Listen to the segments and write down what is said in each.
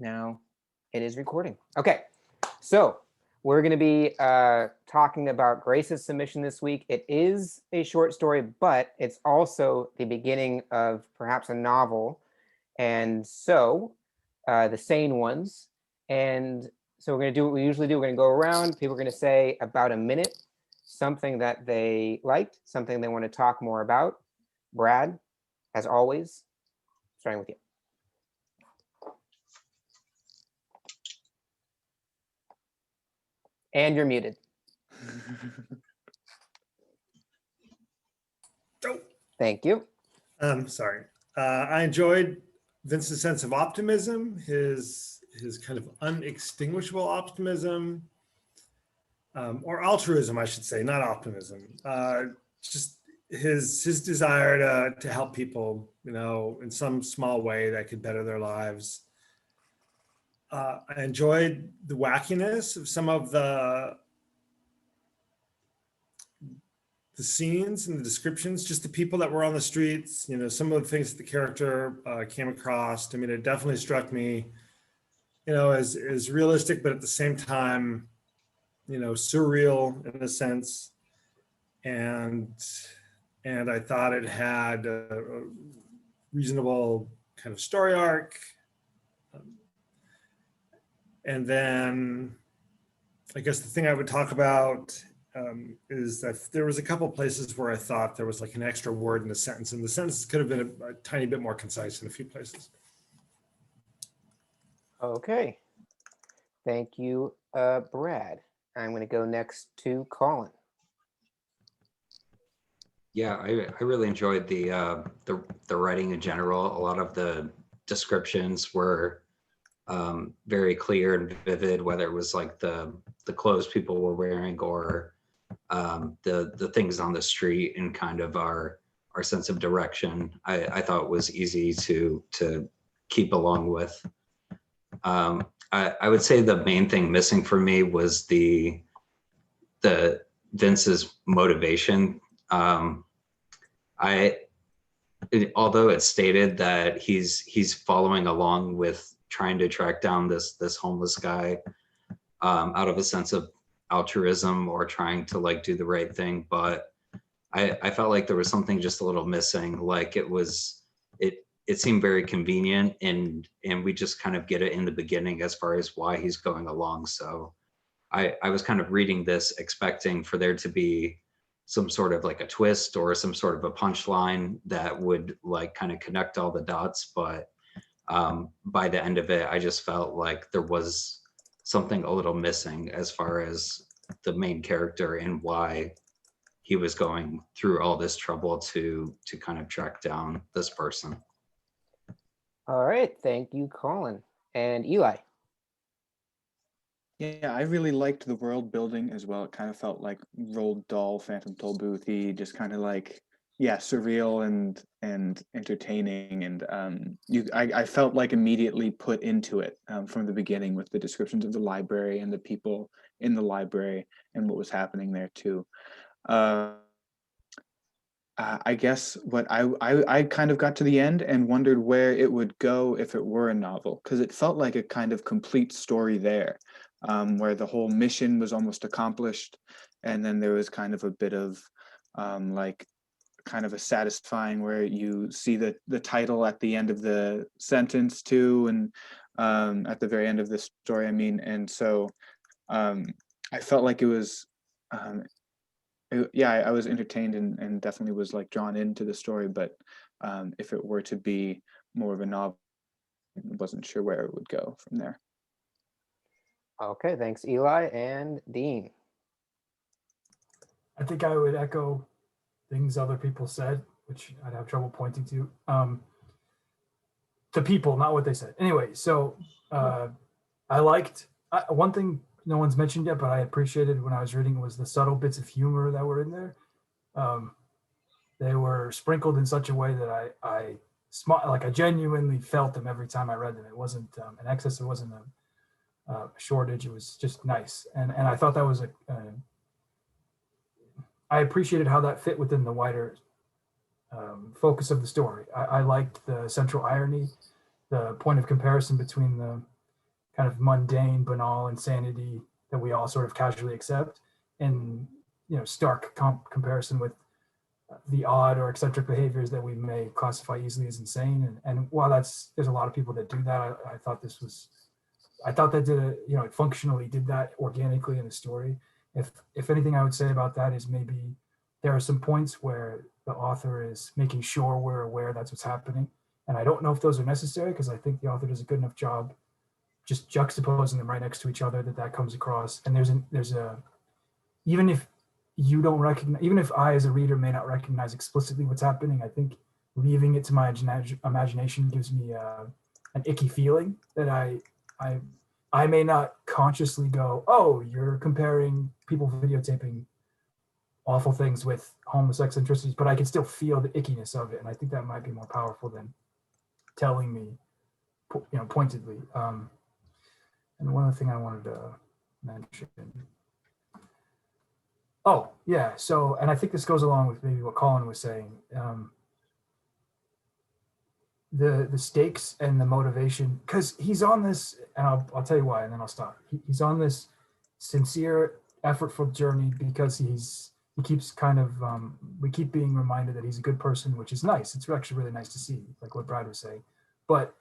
Now it is recording. Okay, so we're going to be talking about Grace's submission this week. It is a short story, but it's also the beginning of perhaps a novel. And so the sane ones. And so we're going to do what we usually do. We're going to go around. People are going to say about a minute, something that they liked, something they want to talk more about. Brad, as always, starting with you. And you're muted. Oh. Thank you. Sorry. I enjoyed Vince's sense of optimism, his kind of unextinguishable optimism, or altruism, I should say, not optimism. Just his desire to help people, you know, in some small way that could better their lives. I enjoyed the wackiness of some of the scenes and the descriptions, just the people that were on the streets, you know, some of the things that the character came across. I mean, it definitely struck me, you know, as realistic, but at the same time, you know, surreal in a sense. And I thought it had a reasonable kind of story arc. And then I guess the thing I would talk about is that there was a couple places where I thought there was like an extra word in the sentence, and the sentence could have been a tiny bit more concise in a few places. Okay. Thank you, Brad. I'm going to go next to Collin. Yeah, I really enjoyed the writing in general. A lot of the descriptions were very clear and vivid, whether it was like the clothes people were wearing or the things on the street, and kind of our sense of direction. I thought was easy to keep along with. I would say the main thing missing for me was the Vince's motivation. Although it's stated that he's following along with trying to track down this homeless guy out of a sense of altruism or trying to like do the right thing, but I felt like there was something just a little missing. Like it seemed very convenient, and we just kind of get it in the beginning as far as why he's going along. So I was kind of reading this expecting for there to be some sort of like a twist or some sort of a punchline that would like kind of connect all the dots. But by the end of it, I just felt like there was something a little missing as far as the main character and why he was going through all this trouble to kind of track down this person. All right. Thank you, Collin. And Eli. Yeah, I really liked the world building as well. It kind of felt like Roald Dahl, Phantom Tollbooth-y, just kind of like, yeah, surreal and entertaining. And I felt like immediately put into it from the beginning with the descriptions of the library and the people in the library and what was happening there too. I guess what I kind of got to the end and wondered where it would go if it were a novel, because it felt like a kind of complete story there. Where the whole mission was almost accomplished, and then there was kind of a bit of like kind of a satisfying where you see the title at the end of the sentence too, and at the very end of the story, I mean. And so I felt like it was yeah, I was entertained and definitely was like drawn into the story, but if it were to be more of a novel, I wasn't sure where it would go from there. Okay, thanks, Eli. And Dean. I think I would echo things other people said, which I'd have trouble pointing to. The people, not what they said. Anyway, so I liked one thing no one's mentioned yet, but I appreciated when I was reading was the subtle bits of humor that were in there. They were sprinkled in such a way that I genuinely felt them every time I read them. It wasn't an excess. It wasn't a shortage. It was just nice, and I thought that was I appreciated how that fit within the wider focus of the story. I liked the central irony, the point of comparison between kind of mundane, banal insanity that we all sort of casually accept, in stark comparison with the odd or eccentric behaviors that we may classify easily as insane. And while there's a lot of people that do that, I thought that it functionally did that organically in the story. If anything I would say about that is maybe there are some points where the author is making sure we're aware that's what's happening. And I don't know if those are necessary, because I think the author does a good enough job just juxtaposing them right next to each other that comes across. And there's a even if you don't recognize, even if I as a reader may not recognize explicitly what's happening, I think leaving it to my imagination gives me an icky feeling that I may not consciously go, oh, you're comparing people videotaping awful things with homeless eccentricities, but I can still feel the ickiness of it. And I think that might be more powerful than telling me, pointedly. And one other thing I wanted to mention. Oh, yeah. So, and I think this goes along with maybe what Collin was saying. The stakes and the motivation, because he's on this, and I'll tell you why, and then I'll stop. He's on this sincere, effortful journey because he keeps kind of, we keep being reminded that he's a good person, which is nice. It's actually really nice to see, like what Brad was saying. But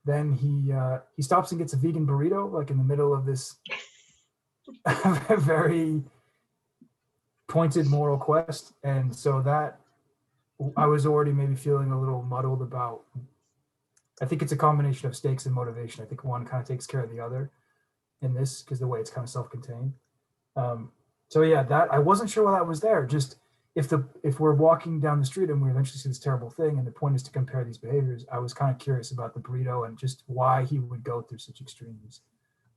then he stops and gets a vegan burrito, like in the middle of this very pointed moral quest. And so that I was already maybe feeling a little muddled about. I think it's a combination of stakes and motivation. I think one kind of takes care of the other in this, because the way it's kind of self-contained. So yeah, that I wasn't sure why that was there. Just if we're walking down the street and we eventually see this terrible thing, and the point is to compare these behaviors, I was kind of curious about the burrito and just why he would go through such extremes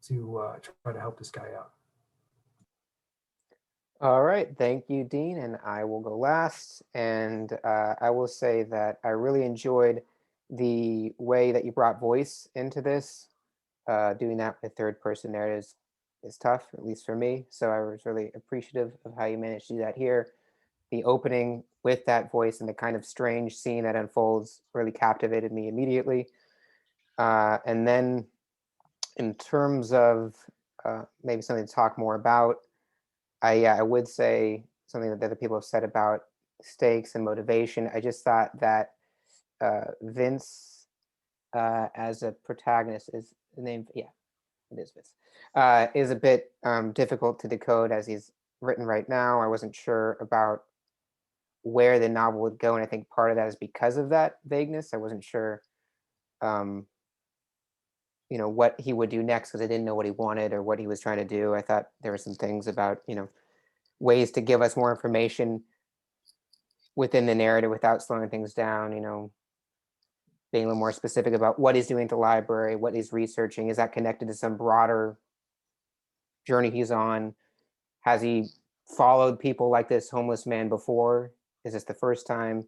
to try to help this guy out. All right, thank you, Dean, and I will go last. And I will say that I really enjoyed the way that you brought voice into this. Doing that with third-person narratives is tough, at least for me. So I was really appreciative of how you managed to do that here. The opening with that voice and the kind of strange scene that unfolds really captivated me immediately. And then in terms of maybe something to talk more about, I would say something that other people have said about stakes and motivation. I just thought that Vince as a protagonist is the name. Yeah, it is Vince. Is a bit difficult to decode as he's written right now. I wasn't sure about where the novel would go, and I think part of that is because of that vagueness. I wasn't sure, what he would do next, because I didn't know what he wanted or what he was trying to do. I thought there were some things about, ways to give us more information within the narrative without slowing things down, being a little more specific about what he's doing at the library, what he's researching. Is that connected to some broader journey he's on? Has he followed people like this homeless man before? Is this the first time?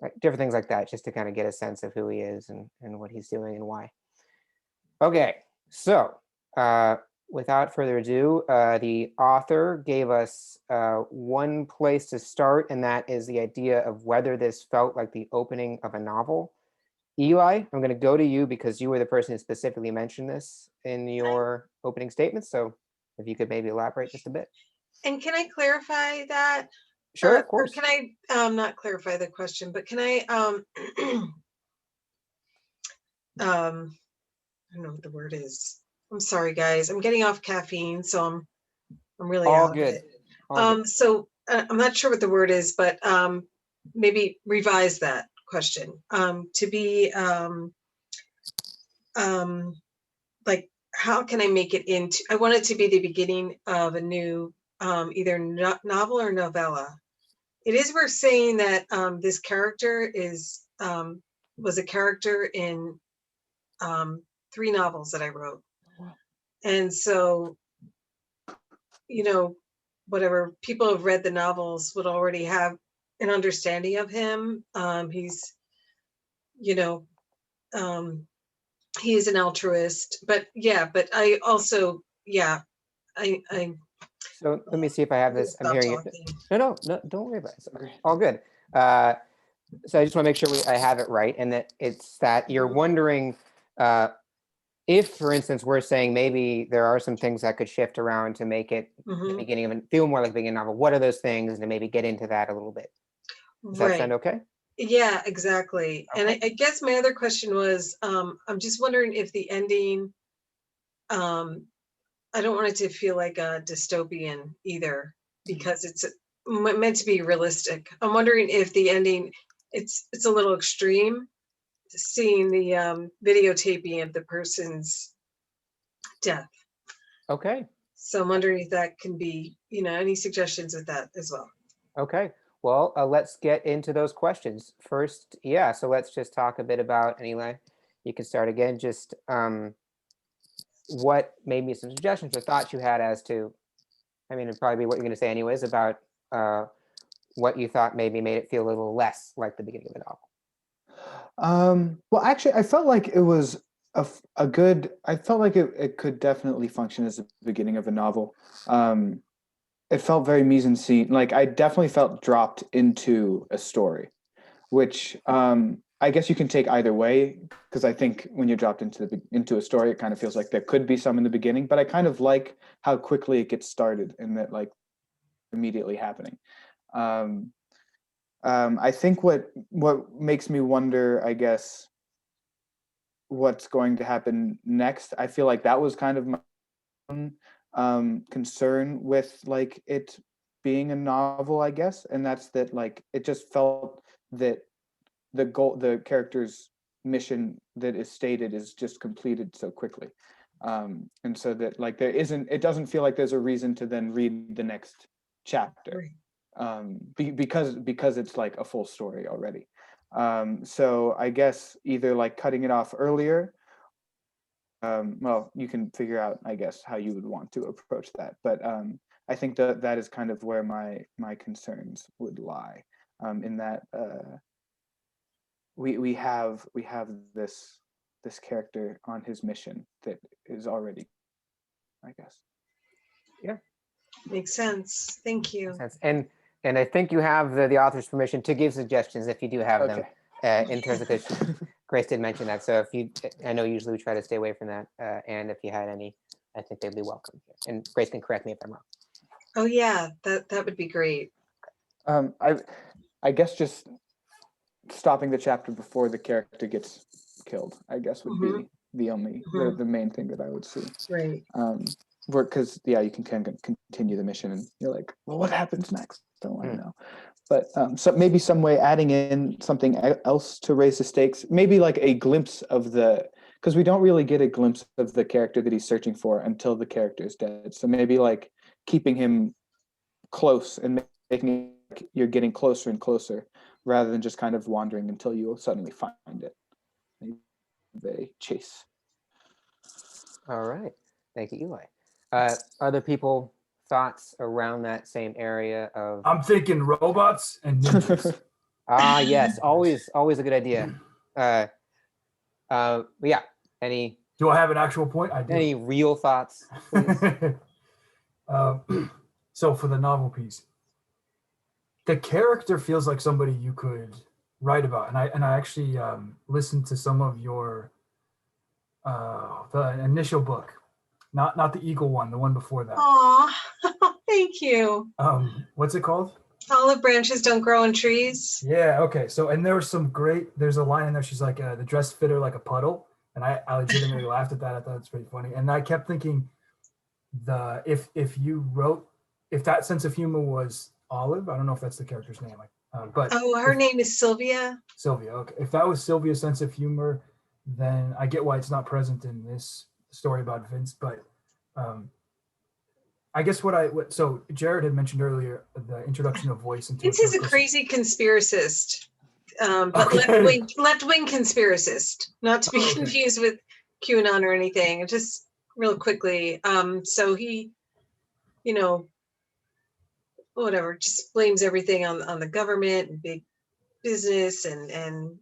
Right, different things like that, just to kind of get a sense of who he is and what he's doing and why. Okay, so without further ado, the author gave us one place to start, and that is the idea of whether this felt like the opening of a novel. Eli, I'm going to go to you because you were the person who specifically mentioned this in your opening statement. So if you could maybe elaborate just a bit. And can I clarify that? Sure, of course. Or can I not clarify the question, but can I I don't know what the word is. I'm sorry, guys. I'm getting off caffeine, so I'm really all out good. of it. So I'm not sure what the word is, but maybe revise that question. To be like, how can I make it into? I want it to be the beginning of a new either novel or novella. It is worth saying that this character was a character in 3 novels that I wrote. And so, whatever people have read the novels would already have an understanding of him. He's, he is an altruist, but I also, I So let me see if I have this. I'm hearing it. No, don't worry about it. It's all good. So I just want to make sure I have it right, and that it's that you're wondering if, for instance, we're saying maybe there are some things that could shift around to make it the Mhm. beginning of feel more like the beginning of a novel, what are those things? And to maybe get into that a little bit. Does that sound Right. okay? Yeah, exactly. And Okay. I guess my other question was, I'm just wondering if the ending, I don't want it to feel like a dystopian either, because it's meant to be realistic. I'm wondering if the ending, it's a little extreme, seeing the videotaping of the person's death. Okay. So I'm wondering if that can be, any suggestions with that as well. Okay. Well, let's get into those questions first. Yeah. So let's just talk a bit about, and Eli, you can start again. Just what maybe some suggestions or thoughts you had as to, I mean, it'd probably be what you're going to say anyways about what you thought maybe made it feel a little less like the beginning of the novel. Well, actually, I felt like it was a good. I felt like it could definitely function as the beginning of a novel. It felt very mise en scene. Like I definitely felt dropped into a story, which I guess you can take either way, because I think when you're dropped into a story, it kind of feels like there could be some in the beginning. But I kind of like how quickly it gets started and that like immediately happening. I think what makes me wonder, I guess, what's going to happen next. I feel like that was kind of my own concern with like it being a novel, I guess, and that's that like it just felt that the character's mission that is stated is just completed so quickly, and so that like it doesn't feel like there's a reason to then read the next chapter, because it's like a full story already. So I guess either like cutting it off earlier, well, you can figure out, I guess, how you would want to approach that. But I think that is kind of where my concerns would lie, in that we have this character on his mission that is already, I guess. Yeah. Makes sense. Thank you. Makes sense. And I think you have the author's permission to give suggestions if you do have them, in terms of, because Grace did mention that. So I know usually we try to stay away from that. And if you had any, I think they'd be welcome. And Grace can correct me if I'm wrong. Oh yeah, that would be great. I guess just stopping the chapter before the character gets killed, I guess, would be the only the main thing that I would see. Right. Because you can kind of continue the mission and you're like, well, what happens next? Don't want to know. But so maybe some way adding in something else to raise the stakes, maybe like a glimpse of because we don't really get a glimpse of the character that he's searching for until the character is dead. So maybe like keeping him close and making it like you're getting closer and closer, rather than just kind of wandering until you suddenly find it. Maybe they chase. All right. Thank you, Eli. Other people thoughts around that same area of? I'm thinking robots and ninjas. Yes, always a good idea. But yeah, any? Do I have an actual point? I do. Any real thoughts, please? So for the novel piece, the character feels like somebody you could write about, and I actually listened to some of your the initial book, not the Eagle one, the one before that. Aw, thank you. What's it called? Olive branches don't grow on trees. Yeah. Okay. So, and there's a line in there. She's like, the dress fit her like a puddle. And I legitimately laughed at that. I thought it's pretty funny. And I kept thinking if that sense of humor was Olive, I don't know if that's the character's name. But her name is Sylvia. Sylvia. Okay. If that was Sylvia's sense of humor, then I get why it's not present in this story about Vince. But I guess so Jared had mentioned earlier the introduction of voice. Vince is a crazy conspiracist, but Okay. left-wing conspiracist, not to be confused with QAnon or anything. Just real quickly, so he, whatever, just blames everything on the government and big business, and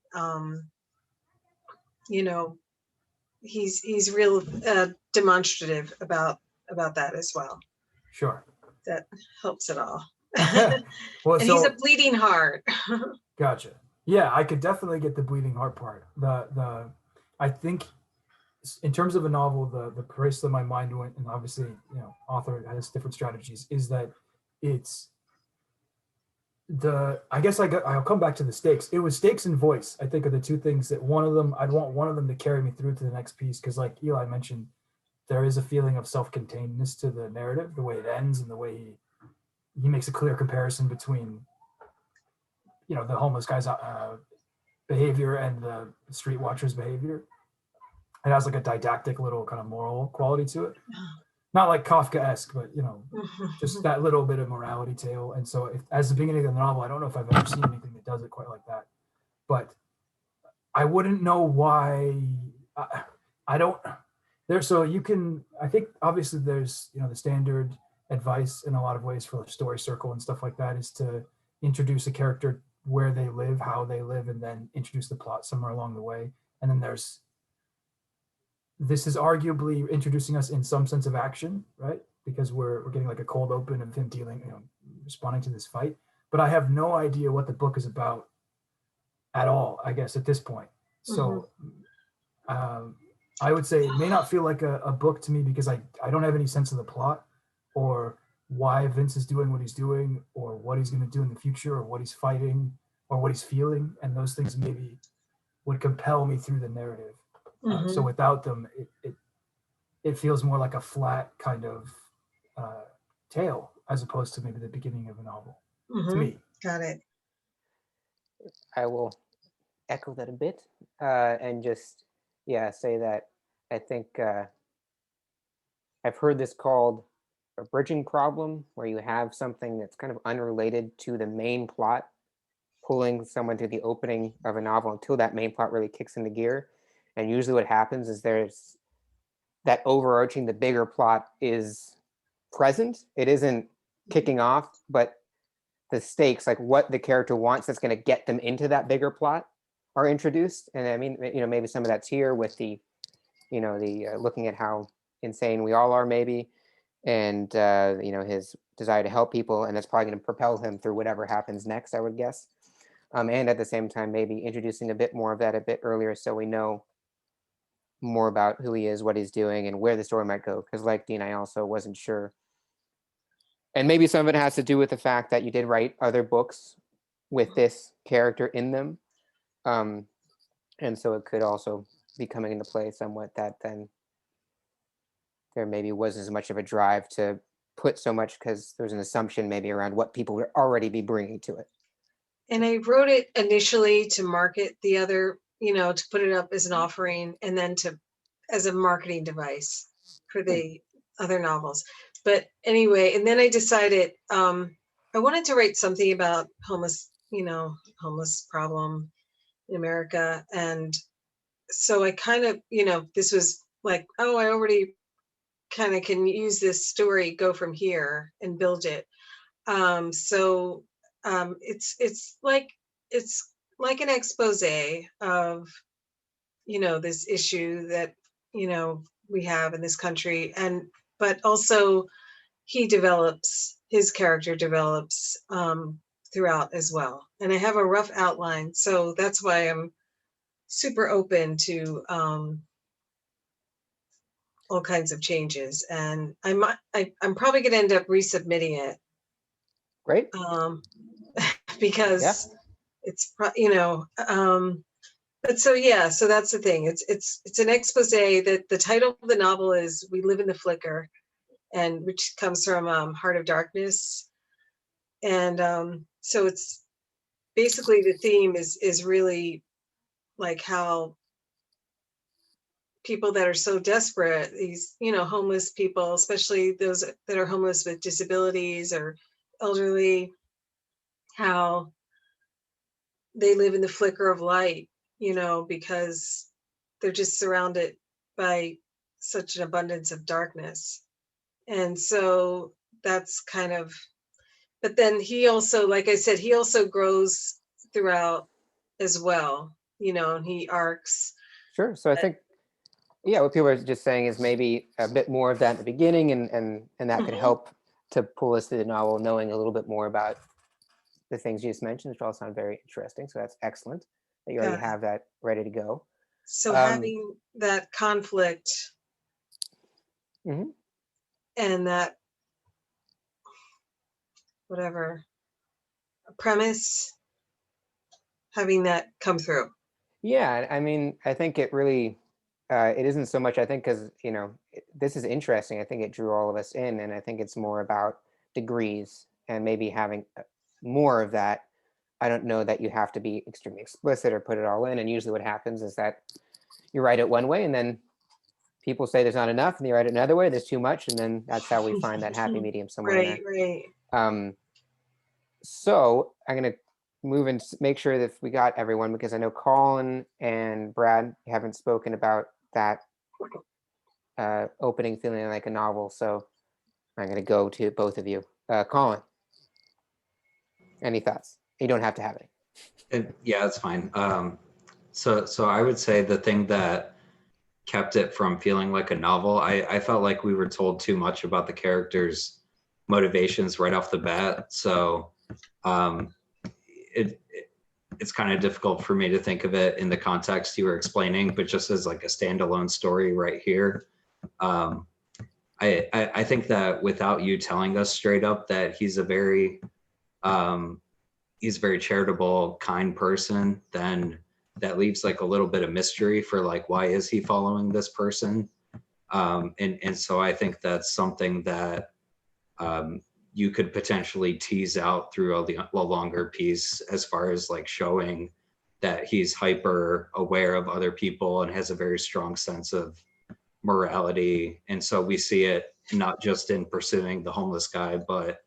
he's real demonstrative about that as well. Sure. That helps it all. Well, and he's a bleeding heart. Gotcha. Yeah, I could definitely get the bleeding heart part. I think in terms of a novel, the place that my mind went, and obviously, author has different strategies, is that it's I guess I'll come back to the stakes. It was stakes and voice, I think, are the two things that I'd want one of them to carry me through to the next piece. Cause like Eli mentioned, there is a feeling of self-containedness to the narrative, the way it ends and the way he makes a clear comparison between, the homeless guy's behavior and the street watcher's behavior. It has like a didactic little kind of moral quality to it. Not like Kafka-esque, but just that little bit of morality tale. And so as the beginning of the novel, I don't know if I've ever seen anything that does it quite like that, but I wouldn't know why. I don't there. So you can, I think obviously there's, the standard advice in a lot of ways for a story circle and stuff like that is to introduce a character where they live, how they live, and then introduce the plot somewhere along the way. And then this is arguably introducing us in some sense of action, right? Because we're getting like a cold open of him dealing, responding to this fight. But I have no idea what the book is about at all, I guess, at this point. So I would say it may not feel like a book to me because I don't have any sense of the plot or why Vince is doing what he's doing or what he's going to do in the future or what he's fighting or what he's feeling. And those things maybe would compel me through the narrative. So without them, it feels more like a flat kind of tale as opposed to maybe the beginning of a novel to me. Got it. I will echo that a bit and just, say that I think I've heard this called a bridging problem, where you have something that's kind of unrelated to the main plot, pulling someone to the opening of a novel until that main plot really kicks into gear. And usually what happens is there's that overarching, the bigger plot is present. It isn't kicking off, but the stakes, like what the character wants that's going to get them into that bigger plot, are introduced. And I mean, maybe some of that's here with the, looking at how insane we all are, maybe, and his desire to help people, and that's probably going to propel him through whatever happens next, I would guess. And at the same time, maybe introducing a bit more of that a bit earlier, so we know more about who he is, what he's doing, and where the story might go. Because like Dean, I also wasn't sure. And maybe some of it has to do with the fact that you did write other books with this character in them. And so it could also be coming into play somewhat that then there maybe wasn't as much of a drive to put so much because there's an assumption maybe around what people would already be bringing to it. And I wrote it initially to market the other, to put it up as an offering and then as a marketing device for the other novels. But anyway, and then I decided I wanted to write something about homeless problem in America. And so I kind of, this was like, I already kind of can use this story, go from here and build it. It's like an expose of, this issue that, we have in this country. But also his character develops throughout as well. And I have a rough outline. So that's why I'm super open to all kinds of changes. And I'm probably going to end up resubmitting it. Great. Because it's, but so that's the thing. It's an expose that the title of the novel is We Live in the Flicker, and which comes from Heart of Darkness. And so it's basically the theme is really like how people that are so desperate, these, homeless people, especially those that are homeless with disabilities or elderly, how they live in the flicker of light, because they're just surrounded by such an abundance of darkness. And so that's kind of, but then he also, like I said, he also grows throughout as well, and he arcs. Sure. So I think, what people are just saying is maybe a bit more of that at the beginning, and that could help to pull us through the novel, knowing a little bit more about the things you just mentioned, which all sound very interesting. So that's excellent that you already have that ready to go. So having that conflict Mhm. and that whatever premise, having that come through. Yeah, I mean, I think it really, it isn't so much, I think, because, this is interesting. I think it drew all of us in, and I think it's more about degrees and maybe having more of that. I don't know that you have to be extremely explicit or put it all in. And usually what happens is that you write it one way and then people say there's not enough, and you write it another way, there's too much. And then that's how we find that happy medium somewhere in there. Right, right. So I'm going to move and make sure that we got everyone, because I know Collin and Brad haven't spoken about that opening feeling like a novel. So I'm going to go to both of you. Collin, any thoughts? You don't have to have any. Yeah, it's fine. So I would say the thing that kept it from feeling like a novel, I felt like we were told too much about the characters' motivations right off the bat. So it's kind of difficult for me to think of it in the context you were explaining, but just as like a standalone story right here. I think that without you telling us straight up that he's a very charitable, kind person, then that leaves like a little bit of mystery for like, why is he following this person? And so I think that's something that you could potentially tease out through a longer piece, as far as like showing that he's hyper aware of other people and has a very strong sense of morality. And so we see it not just in pursuing the homeless guy, but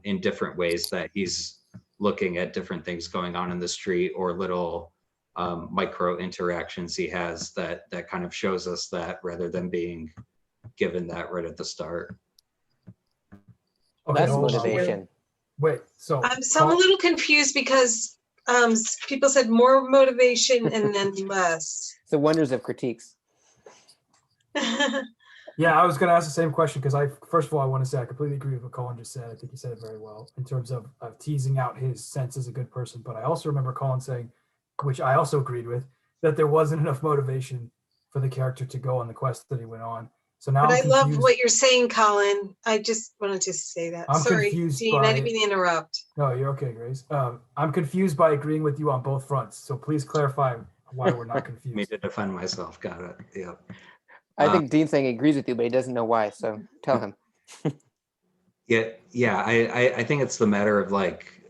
in different ways that he's looking at different things going on in the street, or little micro interactions he has that kind of shows us that, rather than being given that right at the start. Okay, Less hold on. motivation. Wait, so I'm a little confused because people said more motivation and then less. It's the wonders of critiques. yeah, I was going to ask the same question, because first of all, I want to say I completely agree with what Collin just said. I think he said it very well in terms of teasing out his sense as a good person. But I also remember Collin saying, which I also agreed with, that there wasn't enough motivation for the character to go on the quest that he went on. So now But I'm I love confused. what you're saying, Collin. I just wanted to say that. I'm Sorry, confused Dean, I didn't mean to interrupt. No, you're okay, Grace. I'm confused by agreeing with you on both fronts. So please clarify why we're not confused. Me to defend myself. Got it. Yeah. I think Dean's saying he agrees with you, but he doesn't know why. So tell him. Yeah. I think it's the matter of like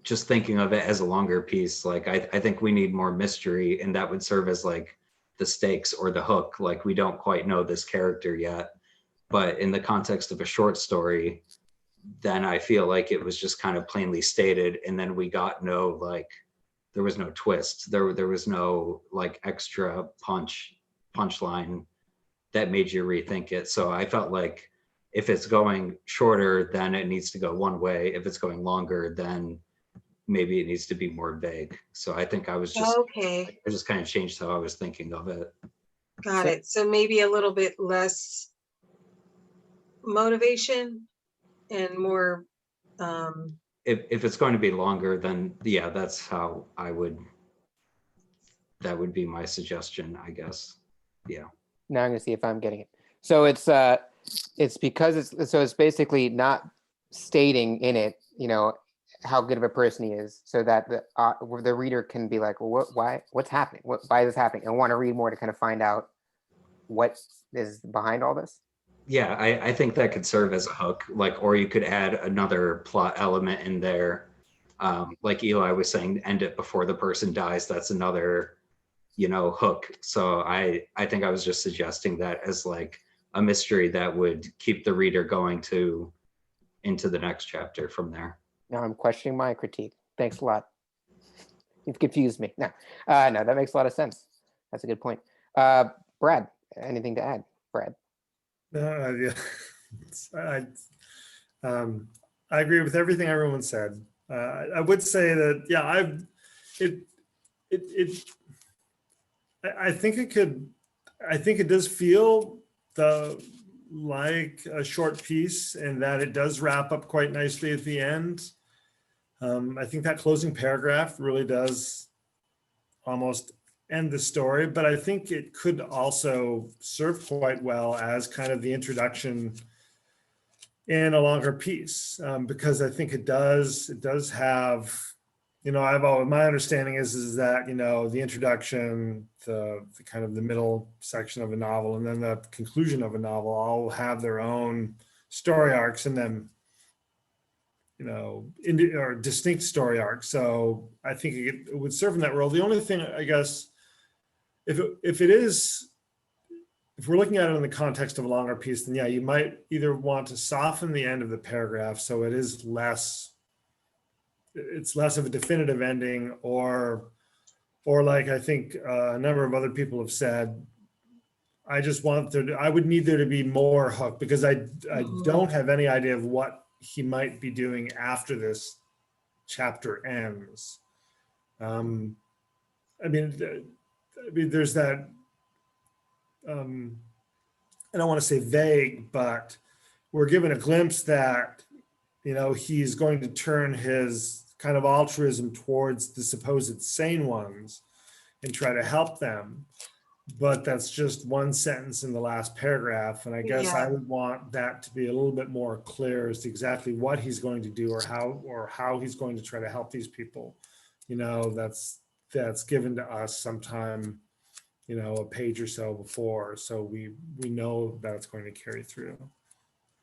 just thinking of it as a longer piece. Like I think we need more mystery, and that would serve as like the stakes or the hook. Like we don't quite know this character yet, but in the context of a short story, then I feel like it was just kind of plainly stated, and then we got no, like, there was no twist. There was no like extra punchline that made you rethink it. So I felt like if it's going shorter, then it needs to go one way. If it's going longer, then maybe it needs to be more vague. So I think I was just, Okay, I just kind of changed how I was thinking of it. got it. So maybe a little bit less motivation and more If it's going to be longer, then yeah, that's how that would be my suggestion, I guess. Yeah. Now I'm going to see if I'm getting it. So it's because it's basically not stating in it, how good of a person he is, so that the reader can be like, well, what's happening? Why is this happening? And want to read more to kind of find out what is behind all this. Yeah, I think that could serve as a hook, like, or you could add another plot element in there. Like Eli was saying, end it before the person dies. That's another, hook. So I think I was just suggesting that as like a mystery that would keep the reader going into the next chapter from there. Now I'm questioning my critique. Thanks a lot. You've confused me. No, that makes a lot of sense. That's a good point. Brad, anything to add? Brad. Yeah. I agree with everything everyone said. I would say that, yeah, I think it does feel like a short piece, and that it does wrap up quite nicely at the end. I think that closing paragraph really does almost end the story, but I think it could also serve quite well as kind of the introduction in a longer piece, because I think it does have, my understanding is that, the introduction, the kind of the middle section of a novel, and then the conclusion of a novel all have their own story arcs and then, or distinct story arcs. So I think it would serve in that role. The only thing, I guess, if we're looking at it in the context of a longer piece, then yeah, you might either want to soften the end of the paragraph so it's less of a definitive ending, or like I think a number of other people have said, I would need there to be more hook, because I don't have any idea of what he might be doing after this chapter ends. I mean, there's that, I don't want to say vague, but we're given a glimpse that, he's going to turn his kind of altruism towards the supposed sane ones and try to help them. But that's just one sentence in the last paragraph. And I guess I would want that to be a little bit more clear as to exactly what he's going to do, or how he's going to try to help these people. That's given to us sometime, a page or so before. So we know that it's going to carry through.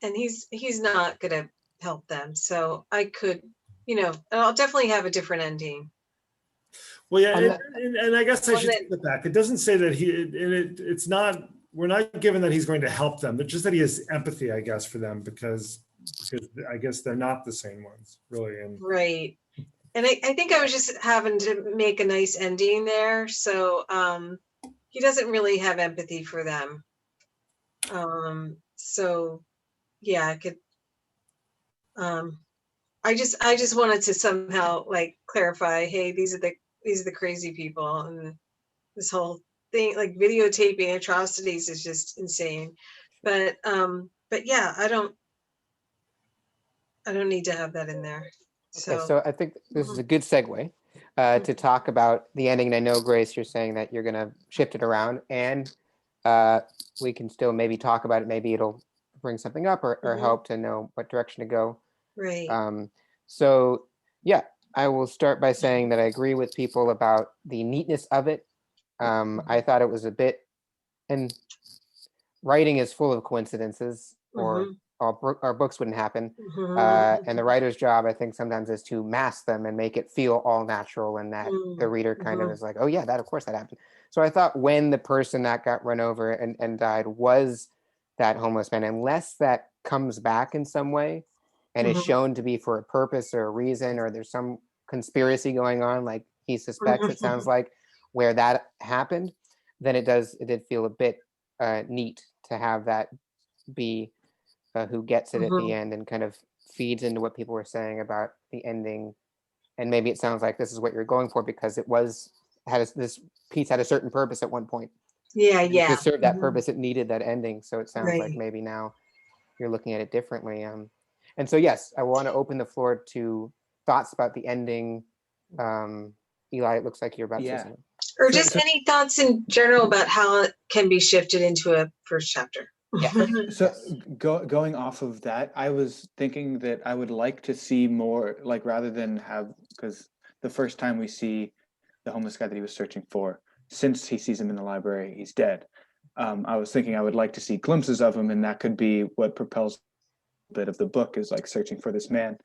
And he's not going to help them. So I could, I'll definitely have a different ending. Well, yeah, and I guess I should take it back. It doesn't say that it's not, we're not given that he's going to help them, but just that he has empathy, I guess, for them, because I guess they're not the same ones, really. Right. And I think I was just having to make a nice ending there. So he doesn't really have empathy for them. So yeah, I could, I just wanted to somehow like clarify, hey, these are the crazy people, and this whole thing, like videotaping atrocities, is just insane. But yeah, I don't need to have that in there. So I think this is a good segue to talk about the ending. And I know, Grace, you're saying that you're going to shift it around, and we can still maybe talk about it. Maybe it'll bring something up or help to know what direction to go. Right. So yeah, I will start by saying that I agree with people about the neatness of it. I thought it was a bit, and writing is full of coincidences, or our books wouldn't happen. And the writer's job, I think, sometimes is to mask them and make it feel all natural, and that the reader kind of is like, oh yeah, of course that happened. So I thought when the person that got run over and died was that homeless man, unless that comes back in some way and is shown to be for a purpose or a reason, or there's some conspiracy going on, like he suspects, it sounds like, where that happened, then it did feel a bit neat to have that be who gets it at the end, and kind of feeds into what people were saying about the ending. And maybe it sounds like this is what you're going for, because this piece had a certain purpose at one point. Yeah. To serve that purpose, it needed that ending. So it sounds like maybe now you're looking at it differently. And so, yes, I want to open the floor to thoughts about the ending. Eli, it looks like you're about to say something. Or just any thoughts in general about how it can be shifted into a first chapter. Yeah. So going off of that, I was thinking that I would like to see more, like, rather than have, because the first time we see the homeless guy that he was searching for, since he sees him in the library, he's dead. I was thinking I would like to see glimpses of him, and that could be what propels a bit of the book, is like searching for this man.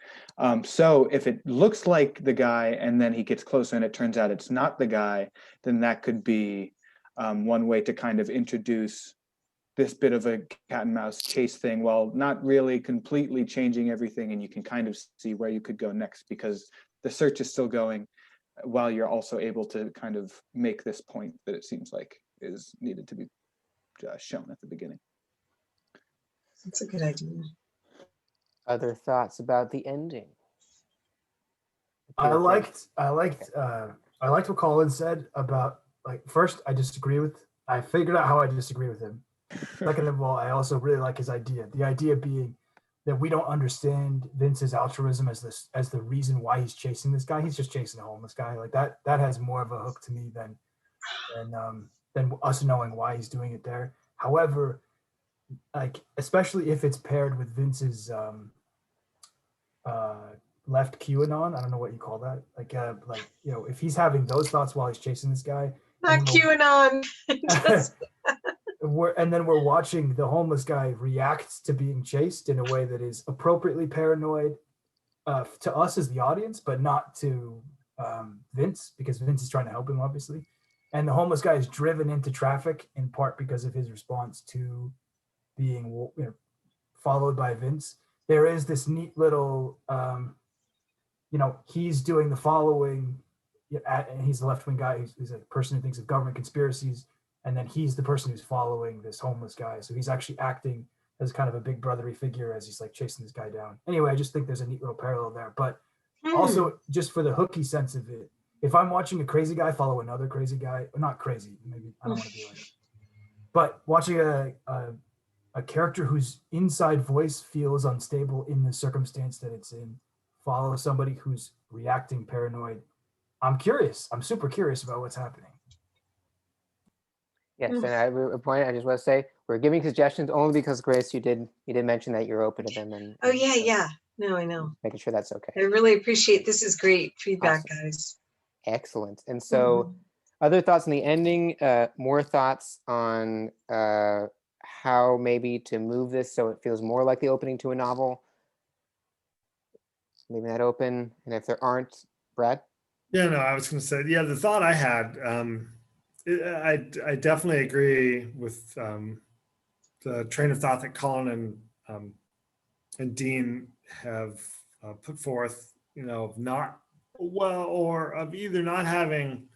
So if it looks like the guy and then he gets closer and it turns out it's not the guy, then that could be one way to kind of introduce this bit of a cat and mouse chase thing, while not really completely changing everything, and you can kind of see where you could go next, because the search is still going while you're also able to kind of make this point that it seems like is needed to be shown at the beginning. That's a good idea. Other thoughts about the ending? I liked what Collin said about, like, first, I figured out how I disagree with him. Second of all, I also really like his idea. The idea being that we don't understand Vince's altruism as the reason why he's chasing this guy. He's just chasing a homeless guy. Like that has more of a hook to me than than us knowing why he's doing it there. However, like especially if it's paired with Vince's left QAnon, I don't know what you call that. Like if he's having those thoughts while he's chasing this guy, Not QAnon. Just, and then we're watching the homeless guy react to being chased in a way that is appropriately paranoid to us as the audience, but not to Vince, because Vince is trying to help him, obviously. And the homeless guy is driven into traffic in part because of his response to being followed by Vince. There is this neat little, he's doing the following, and he's the left-wing guy who's a person who thinks of government conspiracies, and then he's the person who's following this homeless guy. So he's actually acting as kind of a big brotherly figure as he's like chasing this guy down. Anyway, I just think there's a neat little parallel there. But also just for the hooky sense of it, if I'm watching a crazy guy follow another crazy guy, not crazy, maybe I don't want to be like, but watching a character whose inside voice feels unstable in the circumstance that it's in, follow somebody who's reacting paranoid. I'm curious. I'm super curious about what's happening. Yes, and I just want to say we're giving suggestions only because, Grace, you did mention that you're open to them. And yeah. No, I know. Making sure that's okay. I really appreciate this. Is great feedback, Awesome. guys. Excellent. And so other thoughts on the ending, more thoughts on how maybe to move this so it feels more like the opening to a novel. Leaving that open. And if there aren't, Brad? Yeah, no, I was going to say, the thought I had, I definitely agree with the train of thought that Collin and Dean have put forth, not well, or of either not having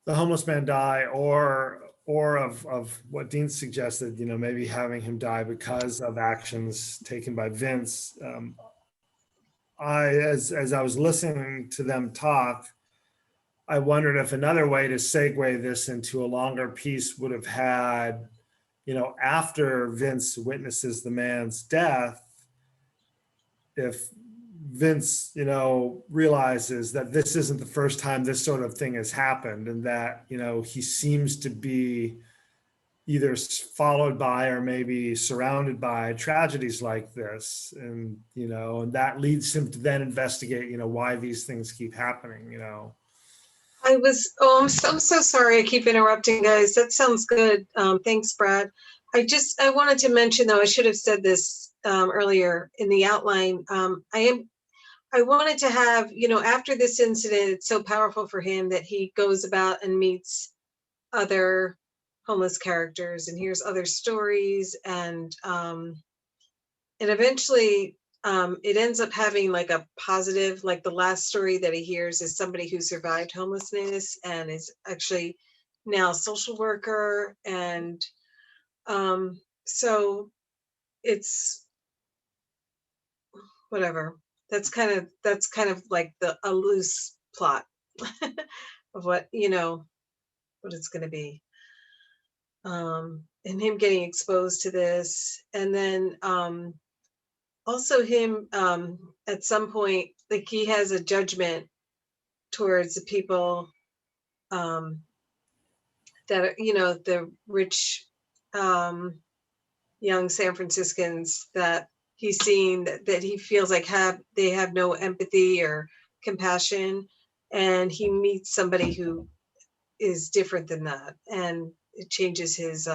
the homeless man die or of what Dean suggested, maybe having him die because of actions taken by Vince. As I was listening to them talk, I wondered if another way to segue this into a longer piece would have had, after Vince witnesses the man's death, if Vince, realizes that this isn't the first time this sort of thing has happened, and that, he seems to be either followed by or maybe surrounded by tragedies like this. And, and that leads him to then investigate, why these things keep happening, I'm so sorry. I keep interrupting, guys. That sounds good. Thanks, Brad. I wanted to mention, though, I should have said this earlier in the outline. I wanted to have, after this incident, it's so powerful for him that he goes about and meets other homeless characters and hears other stories, and eventually it ends up having like a positive, like the last story that he hears is somebody who survived homelessness and is actually now a social worker. And so it's whatever. That's kind of like a loose plot of what it's going to be. And him getting exposed to this, and then also him at some point, like he has a judgment towards the people that are, the rich young San Franciscans that he's seen that he feels like they have no empathy or compassion, and he meets somebody who is different than that, and it changes his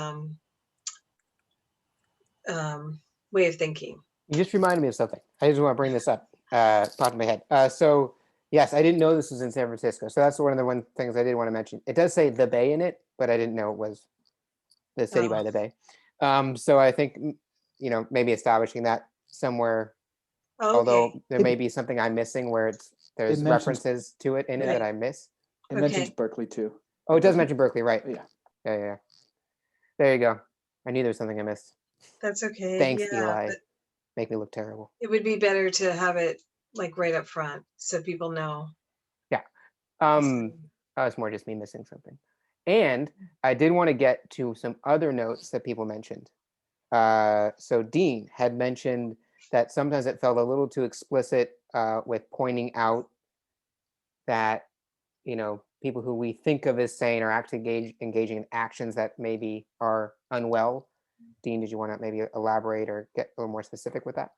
way of thinking. You just reminded me of something. I just want to bring this up. Popped in my head. So yes, I didn't know this was in San Francisco. So that's one of the things I did want to mention. It does say the Bay in it, but I didn't know it was the city by the Bay. So I think maybe establishing that somewhere. Okay. Although there may be something I'm missing where there's references to it in it that I miss. It mentions Berkeley too. Oh, it does mention Berkeley, right? Yeah. There you go. I knew there was something I missed. That's okay. Thanks, Eli. But make me look terrible. It would be better to have it like right up front so people know. Yeah. It's more just me missing something. And I did want to get to some other notes that people mentioned. So Dean had mentioned that sometimes it felt a little too explicit with pointing out that, people who we think of as sane are actually engaging in actions that maybe are unwell. Dean, did you want to maybe elaborate or get a little more specific with that?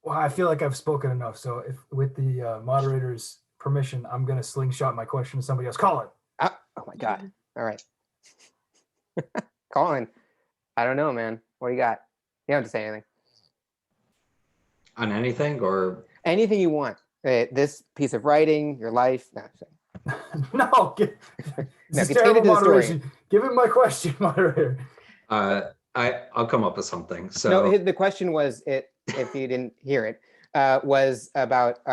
Well, I feel like I've spoken enough. So if with the moderator's permission, I'm going to slingshot my question to somebody else. Collin. Oh my God. All right. Collin, I don't know, man. What do you got? You don't have to say anything. On anything or Anything you want. This piece of writing, your life. No, No, this is get terrible into the story. moderation. Give him my question, moderator. I'll come up with something. So No, the question was, if you didn't hear it, was about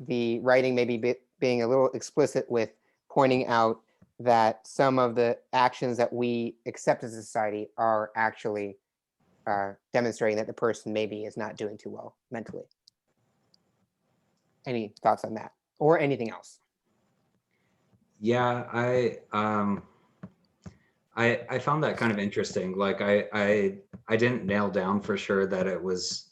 the writing maybe being a little explicit with pointing out that some of the actions that we accept as a society are actually demonstrating that the person maybe is not doing too well mentally. Any thoughts on that or anything else? yeah, I found that kind of interesting. Like I didn't nail down for sure that it was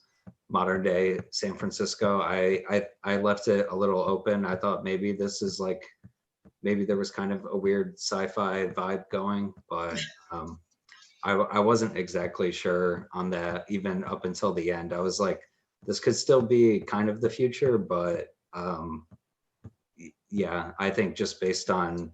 modern day San Francisco. I left it a little open. I thought maybe this is like, maybe there was kind of a weird sci-fi vibe going, but I wasn't exactly sure on that even up until the end. I was like, this could still be kind of the future, but yeah, I think just based on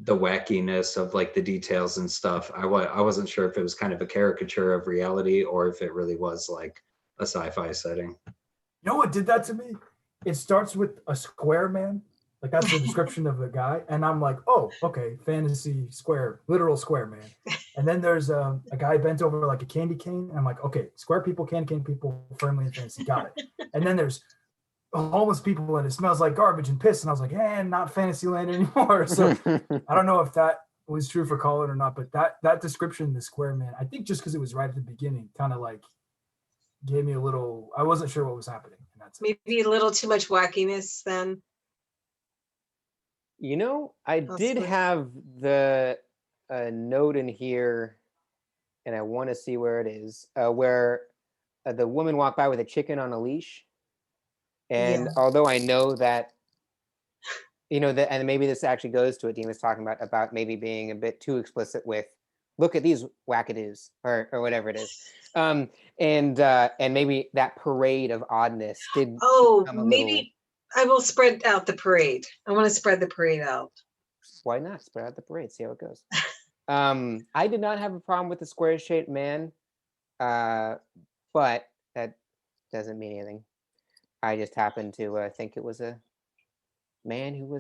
the wackiness of like the details and stuff, I wasn't sure if it was kind of a caricature of reality or if it really was like a sci-fi setting. You know what did that to me? It starts with a square man. Like that's the description of the guy. And I'm like, oh, okay, fantasy square, literal square man. And then there's a guy bent over like a candy cane. And I'm like, okay, square people, candy cane people, firmly in fantasy, got it. And then there's homeless people and it smells like garbage and piss. And I was like, not Fantasyland anymore. So I don't know if that was true for Collin or not, but that description, the square man, I think just because it was right at the beginning, kind of like gave me a little, I wasn't sure what was happening. And that's Maybe a little too much wackiness then. You know, I did Possibly. have the note in here, and I want to see where it is, where the woman walked by with a chicken on a leash. And Yeah. although I know that, you know, that, and maybe this actually goes to what Dean was talking about maybe being a bit too explicit with, look at these wackadoos or whatever it is. And maybe that parade of oddness did. Oh, become a maybe little- I will spread out the parade. I want to spread the parade out. Why not spread out the parade? See how it goes. I did not have a problem with the square-shaped man, but that doesn't mean anything. I just happened to think it was a man who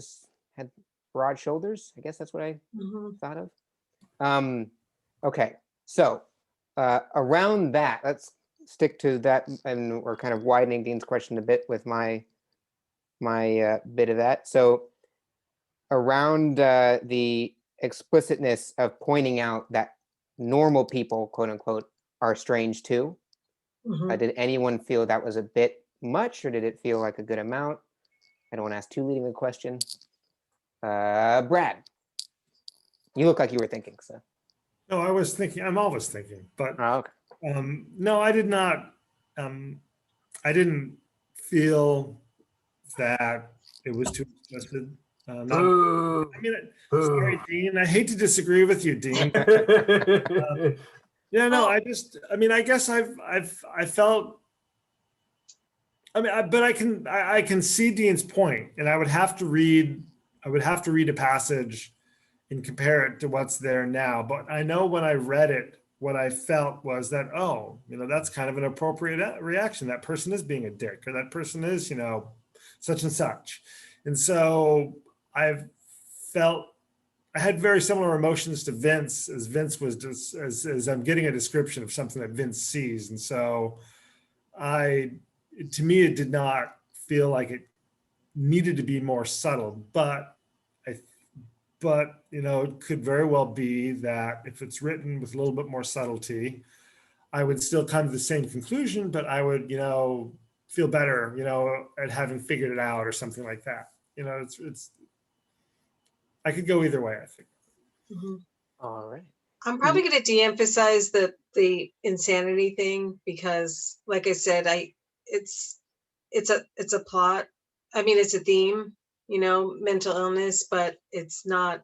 had broad shoulders. I guess that's what I thought of. Okay, so around that, let's stick to that, and we're kind of widening Dean's question a bit with my bit of that. So around the explicitness of pointing out that normal people, quote unquote, are strange too. Did anyone feel that was a bit much, or did it feel like a good amount? I don't want to ask too leading a question. Brad, you look like you were thinking. So. No, I was thinking. I'm always thinking, but Oh, okay. no, I did not. I didn't feel that it was too explicit. Boo. I mean, Boo. sorry, Dean. I hate to disagree with you, Dean. Yeah, no, I guess I felt. I mean, but I can see Dean's point, and I would have to read a passage and compare it to what's there now. But I know when I read it, what I felt was that, oh, you know, that's kind of an appropriate reaction. That person is being a dick, or that person is, you know, such and such. And so I had very similar emotions to Vince, as Vince was just as I'm getting a description of something that Vince sees. And so to me, it did not feel like it needed to be more subtle, but you know, it could very well be that if it's written with a little bit more subtlety, I would still come to the same conclusion, but I would, you know, feel better, you know, at having figured it out or something like that. You know, it's I could go either way, I think. All right. I'm probably going to de-emphasize the insanity thing because, like I said, it's a plot. I mean, it's a theme, mental illness, but it's not.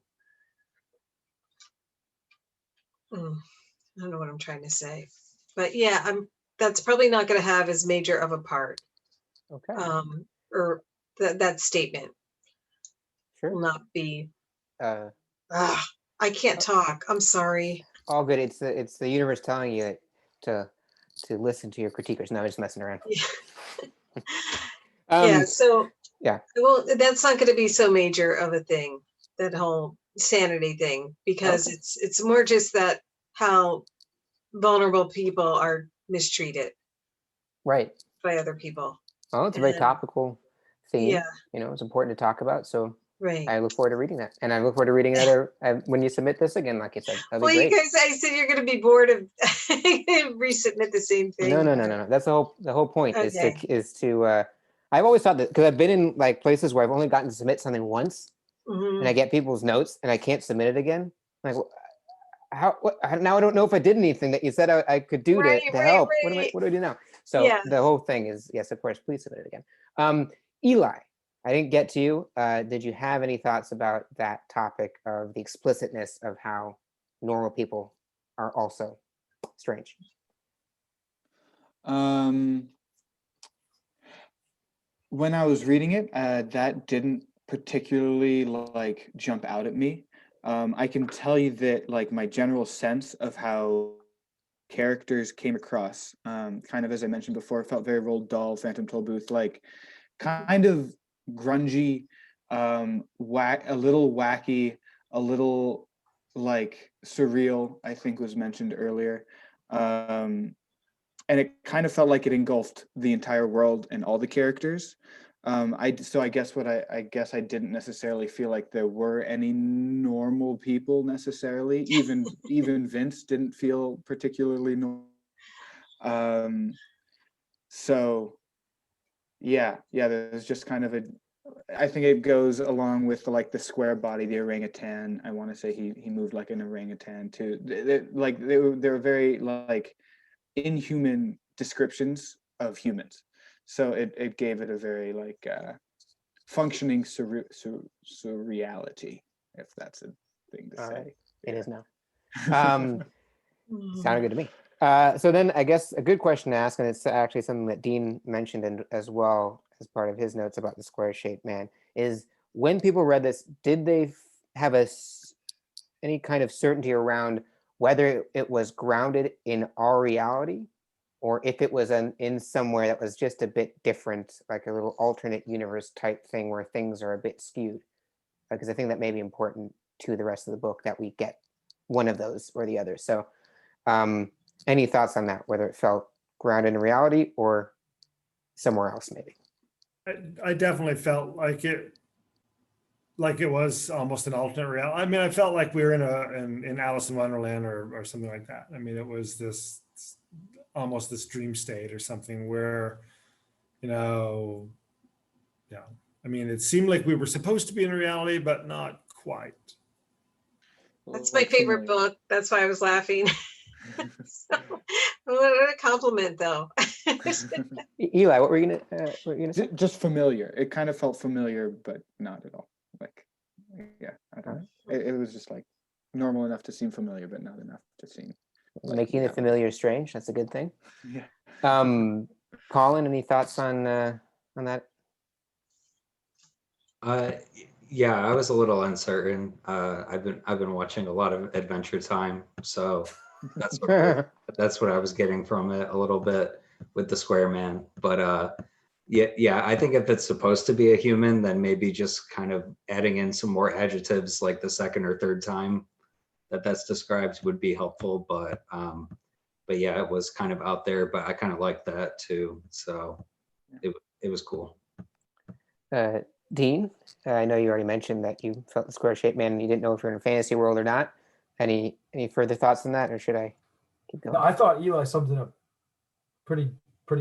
I don't know what I'm trying to say, but yeah, that's probably not going to have as major of a part. Okay. Or that statement Sure. will not be. Uh, I can't talk. I'm sorry. all good. It's the universe telling you to listen to your critiquers. No, I'm just messing around. Yeah. So yeah. Well, that's not going to be so major of a thing. That whole sanity thing, because Okay. it's more just that how vulnerable people are mistreated Right. by other people. Well, it's a very And- topical theme. Yeah. It's important to talk about. So Right. I look forward to reading that, and I look forward to reading another when you submit this again. Like you said, that'd Well, be you great. guys, I said you're going to be bored of resubmit the same thing. No. That's the whole point Okay. is to. I've always thought that because I've been in like places where I've only gotten to submit something once, Mhm. and I get people's notes, and I can't submit it again. Like, now I don't know if I did anything that you said I could do Right, to right, help. right. What do I do now? So Yeah. the whole thing is, yes, of course, please submit it again. Eli, I didn't get to you. Did you have any thoughts about that topic of the explicitness of how normal people are also strange? When I was reading it, that didn't particularly like jump out at me. I can tell you that like my general sense of how characters came across, kind of as I mentioned before, felt very Roald Dahl, Phantom Tollbooth, like kind of grungy, a little wacky, a little like surreal, I think was mentioned earlier. And it kind of felt like it engulfed the entire world and all the characters. I guess I didn't necessarily feel like there were any normal people necessarily. Even Vince didn't feel particularly normal. So yeah, there's just kind of I think it goes along with like the square body, the orangutan. I want to say he moved like an orangutan too. They were very like inhuman descriptions of humans, so it gave it a very like functioning surreality, if that's a thing to All say. right. It is now. Mhm. Sounded good to me. So then I guess a good question to ask, and it's actually something that Dean mentioned as well as part of his notes about the square shaped man, is when people read this, did they have any kind of certainty around whether it was grounded in our reality or if it was in somewhere that was just a bit different, like a little alternate universe type thing where things are a bit skewed? Because I think that may be important to the rest of the book that we get one of those or the other. So any thoughts on that, whether it felt grounded in reality or somewhere else maybe? I definitely felt like it was almost an alternate reality. I mean, I felt like we were in Alice in Wonderland or something like that. I mean, it was almost this dream state or something where, yeah. I mean, it seemed like we were supposed to be in reality, but not quite. That's my favorite book. That's why I was laughing. So, what a compliment, though. Eli, what were you gonna say? Just familiar. It kind of felt familiar, but not at all. Like, yeah, I don't know. It was just like normal enough to seem familiar, but not enough to seem like Making the reality. familiar strange. That's a good thing. Yeah. Collin, any thoughts on that? Yeah, I was a little uncertain. I've been watching a lot of Adventure Time, so that's what I was getting from it a little bit with the Square Man. But yeah, I think if it's supposed to be a human, then maybe just kind of adding in some more adjectives like the second or third time that's described would be helpful. But yeah, it was kind of out there, but I kind of liked that too. So it was cool. Dean, I know you already mentioned that you felt the square shaped man and you didn't know if you're in a fantasy world or not. Any further thoughts on that, or should I keep going? No, I thought Eli summed it up pretty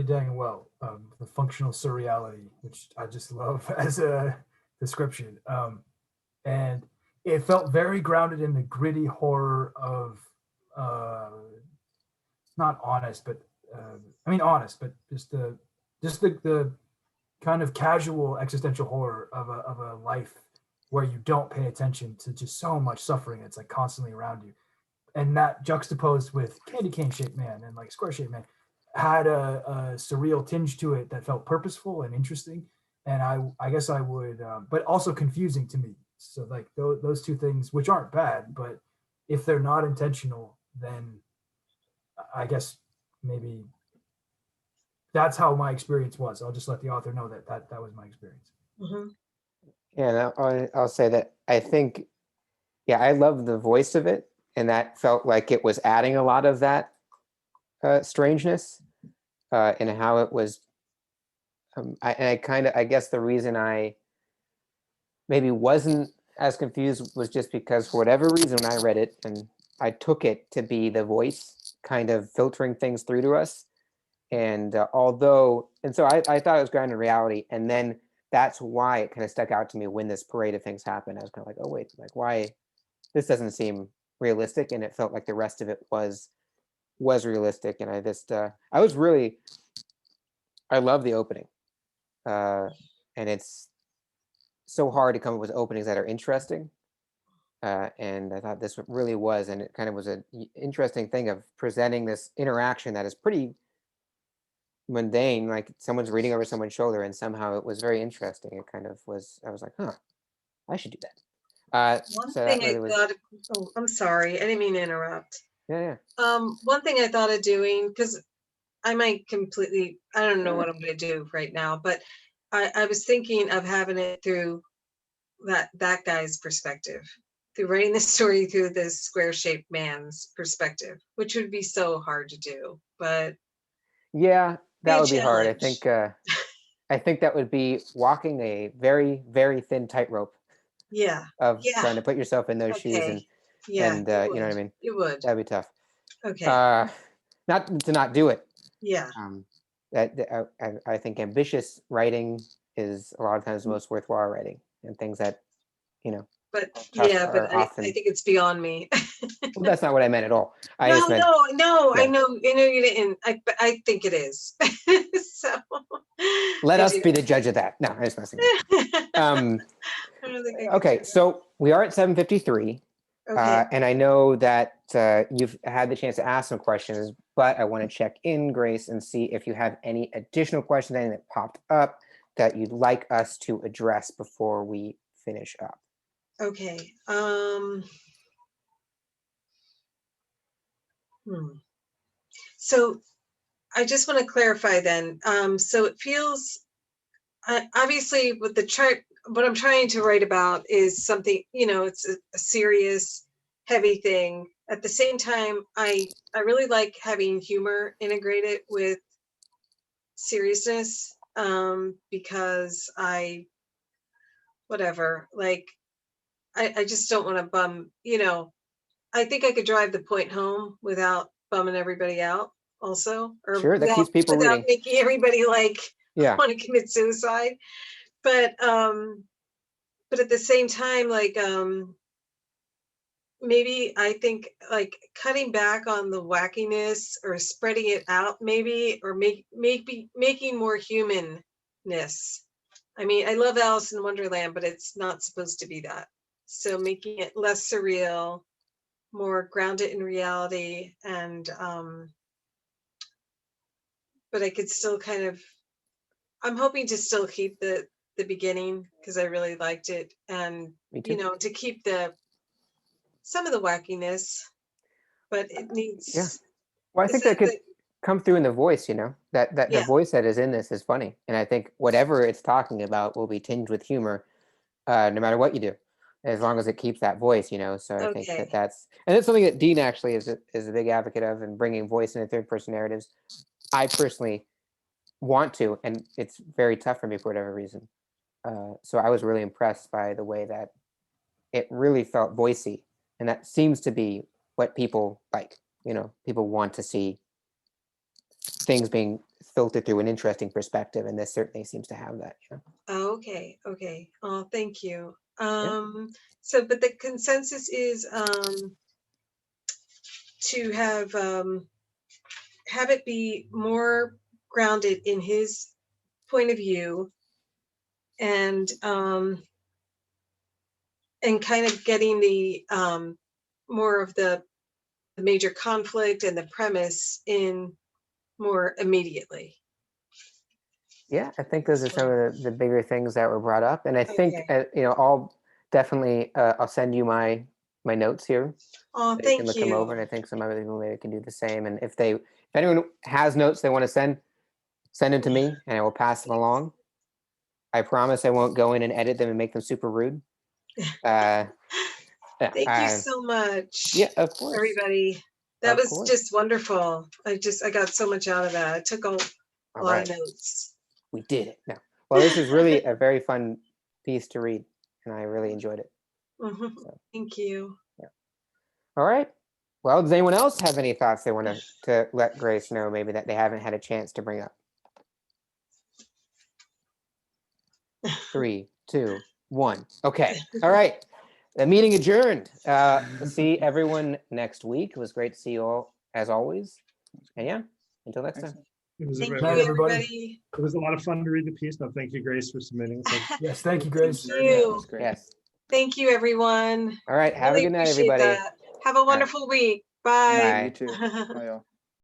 dang well. The functional surreality, which I just love as a description, and it felt very grounded in the gritty horror of not honest, but I mean honest, but just the kind of casual existential horror of a life where you don't pay attention to just so much suffering. It's like constantly around you. And that juxtaposed with Candy Cane Shaped Man and like Square Shaped Man had a surreal tinge to it that felt purposeful and interesting. And I guess I would, but also confusing to me. So like those two things, which aren't bad, but if they're not intentional, then I guess maybe that's how my experience was. I'll just let the author know that was my experience. Mhm. Yeah, and I'll say that I think, yeah, I love the voice of it, and that felt like it was adding a lot of that strangeness and how it was. I guess the reason I maybe wasn't as confused was just because for whatever reason when I read it and I took it to be the voice kind of filtering things through to us. And so I thought it was grounded in reality. And then that's why it kind of stuck out to me when this parade of things happened. I was kind of like, oh, wait, like why this doesn't seem realistic. And it felt like the rest of it was realistic. And I love the opening. And it's so hard to come up with openings that are interesting. And I thought this really was, and it kind of was an interesting thing of presenting this interaction that is pretty mundane, like someone's reading over someone's shoulder, and somehow it was very interesting. It kind of was. I was like, huh, I should do that. One So that thing I really was. thought, oh, I'm sorry, I didn't mean to interrupt. Yeah, One thing I thought of doing, because I might completely, I don't know yeah. what I'm going to do right now, but I was thinking of having it through that guy's perspective, through writing the story through this square-shaped man's perspective, which would be so hard to do, but Yeah, be that a would be hard. challenge. I think that would be walking a very, very thin tightrope Yeah, of yeah, trying to put yourself in those shoes, okay. Yeah, and it you know would. what I mean. It would. That'd be tough. Okay. Not to not do it. Yeah. I think ambitious writing is a lot of times the most worthwhile writing, and things that you know But tough yeah, but are I often. think it's beyond me. Well, that's not what I meant at all. I No, just meant no, yeah. I know you didn't. But I think it is. So Let I us do. be the judge of that. No, I'm just messing. I don't think I could Okay, do so we are at 7:53, that. Okay. and I know that you've had the chance to ask some questions, but I want to check in, Grace, and see if you have any additional questions, anything that popped up that you'd like us to address before we finish up. Okay. So I just want to clarify then. So it feels obviously with the chart, what I'm trying to write about is something, it's a serious, heavy thing. At the same time, I really like having humor integrated with seriousness, because I just don't want to bum, I think I could drive the point home without bumming everybody out also, or Sure, that keeps people without reading. making everybody Yeah, want to commit suicide. But at the same time, maybe I think cutting back on the wackiness or spreading it out, maybe, or maybe making more humanness. I mean, I love Alice in Wonderland, but it's not supposed to be that. So making it less surreal, more grounded in reality, and but I could still I'm hoping to still keep the beginning because I really liked it, and me too. to keep some of the wackiness, but it needs. Yeah. Well, I Is think that that could the come through in the voice, that the yeah? voice that is in this is funny. And I think whatever it's talking about will be tinged with humor, no matter what you do, as long as it keeps that voice, So I think Okay. and it's something that Dean actually is a big advocate of, and bringing voice into third person narratives. I personally want to, and it's very tough for me for whatever reason. So I was really impressed by the way that it really felt voicey, and that seems to be what people like. People want to see things being filtered through an interesting perspective, and this certainly seems to have that. Oh, okay. Oh, thank you. Yeah. So, but the consensus is to have it be more grounded in his point of view, and kind of getting the more of the major conflict and the premise in more immediately. Yeah, I think those are some of the bigger things that were brought up, and I think Okay. I'll definitely I'll send you my notes here. Oh, So you can thank look them over, and you. I think some other people maybe can do the same. And if anyone has notes they want to send them to me, and I will pass them along. I promise I won't go in and edit them and make them super rude. Yeah, Thank you so much. Yeah, of course. Everybody. That Of was course. just wonderful. I got so much out of that. I took a lot right. of notes. We did it. No. Well, this is really a very fun piece to read, and I really enjoyed it. Mhm. So. Thank you. Yeah. All right. Well, does anyone else have any thoughts they want to let Grace know, maybe that they haven't had a chance to bring up? 3, 2, 1. Okay. All right. The meeting adjourned. See everyone next week. It was great to see you all, as always. And yeah, until next time. It was, Thank a, you, Night, everybody. everybody. it was a lot of fun to read the piece. No, thank you, Grace, for submitting. So Yes, thank you, Grace. Thank Yeah, it you. was great. Yes. Thank you, everyone. All right. Have Really a good night, appreciate everybody. that. Have a wonderful week. Bye. Bye. You too. Bye, y'all.